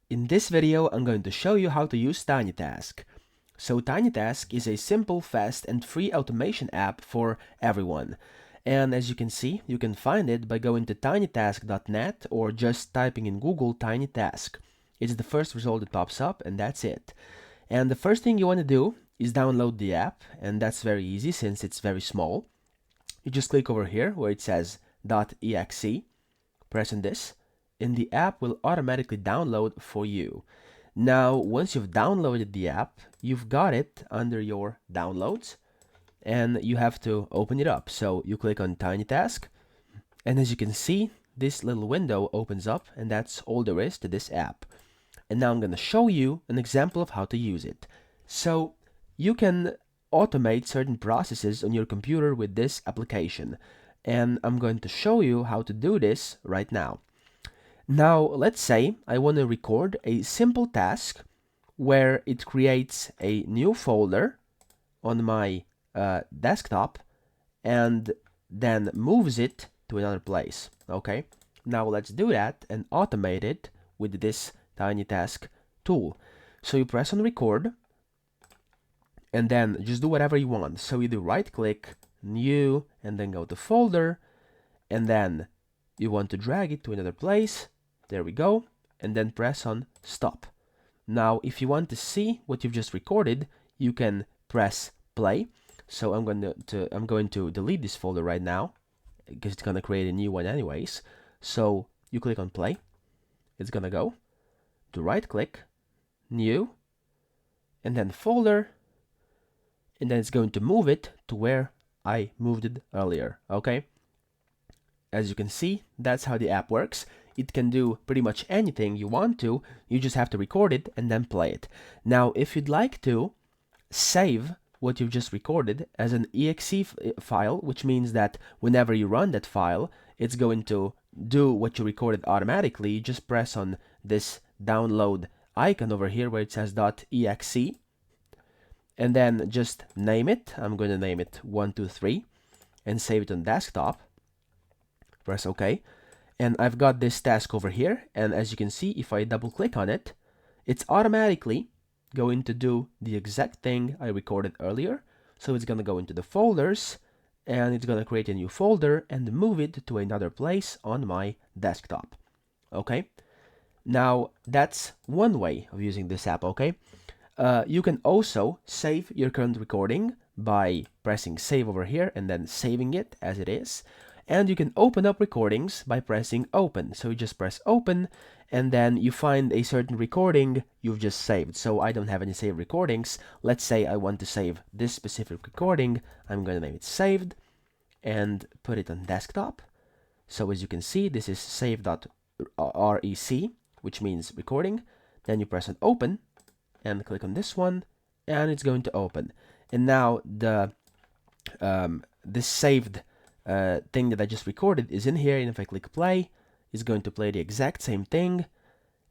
In this video, I'm going to show you how to use TinyTask. So TinyTask is a simple, fast, and free automation app for everyone. And as you can see, you can find it by going to tinytask.net or just typing in Google TinyTask. It's the first result that pops up, and that's it. And the first thing you want to do is download the app, and that's very easy since it's very small. You just click over here where it says .exe, press on this, and the app will automatically download for you. Now, once you've downloaded the app, you've got it under your downloads, and you have to open it up. So you click on TinyTask, and as you can see, this little window opens up, and that's all there is to this app. And now I'm going to show you an example of how to use it. So you can automate certain processes on your computer with this application, and I'm going to show you how to do this right now. Now, let's say I want to record a simple task where it creates a new folder on my desktop and then moves it to another place. Okay, now let's do that and automate it with this TinyTask tool. So you press on record and then just do whatever you want. So you do right click, new, and then go to folder, and then you want to drag it to another place. There we go, and then press on stop. Now, if you want to see what you've just recorded, you can press play. So I'm going to delete this folder right now because it's gonna create a new one anyways. So you click on play, it's gonna go. Do right click, new, and then folder, and then it's going to move it to where I moved it earlier. Okay. As you can see, that's how the app works. It can do pretty much anything you want to. You just have to record it and then play it. Now, if you'd like to save what you've just recorded as an exe file, which means that whenever you run that file, it's going to do what you recorded automatically. You just press on this download icon over here where it says .exe, and then just name it. I'm going to name it 123 and save it on desktop. Press OK, and I've got this task over here, and as you can see, if I double click on it, it's automatically going to do the exact thing I recorded earlier. So it's going to go into the folders, and it's going to create a new folder and move it to another place on my desktop. Okay, now that's one way of using this app. Okay, you can also save your current recording by pressing save over here and then saving it as it is. And you can open up recordings by pressing open. So you just press open, and then you find a certain recording you've just saved. So I don't have any saved recordings. Let's say I want to save this specific recording. I'm going to name it saved and put it on desktop. So as you can see, this is save.rec, which means recording. Then you press on open and click on this one, and it's going to open. And now the this saved thing that I just recorded is in here, and if I click play, it's going to play the exact same thing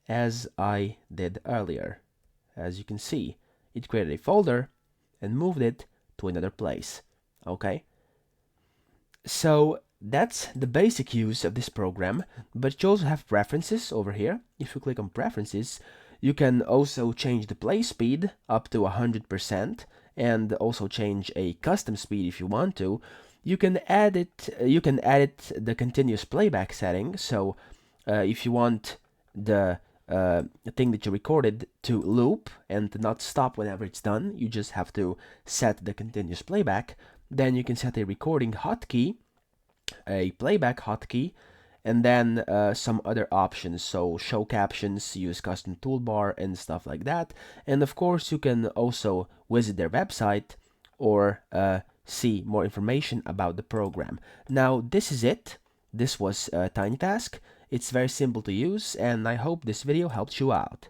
as I did earlier. As you can see, it created a folder and moved it to another place. Okay, so that's the basic use of this program, but you also have preferences over here. If you click on preferences, you can also change the play speed up to 100% and also change a custom speed if you want to. You can add it. The continuous playback setting. So if you want the thing that you recorded to loop and to not stop whenever it's done, you just have to set the continuous playback. Then you can set a recording hotkey, a playback hotkey, and then some other options. So show captions, use custom toolbar, and stuff like that. And of course, you can also visit their website or see more information about the program. Now, this is it. This was TinyTask. It's very simple to use, and I hope this video helped you out.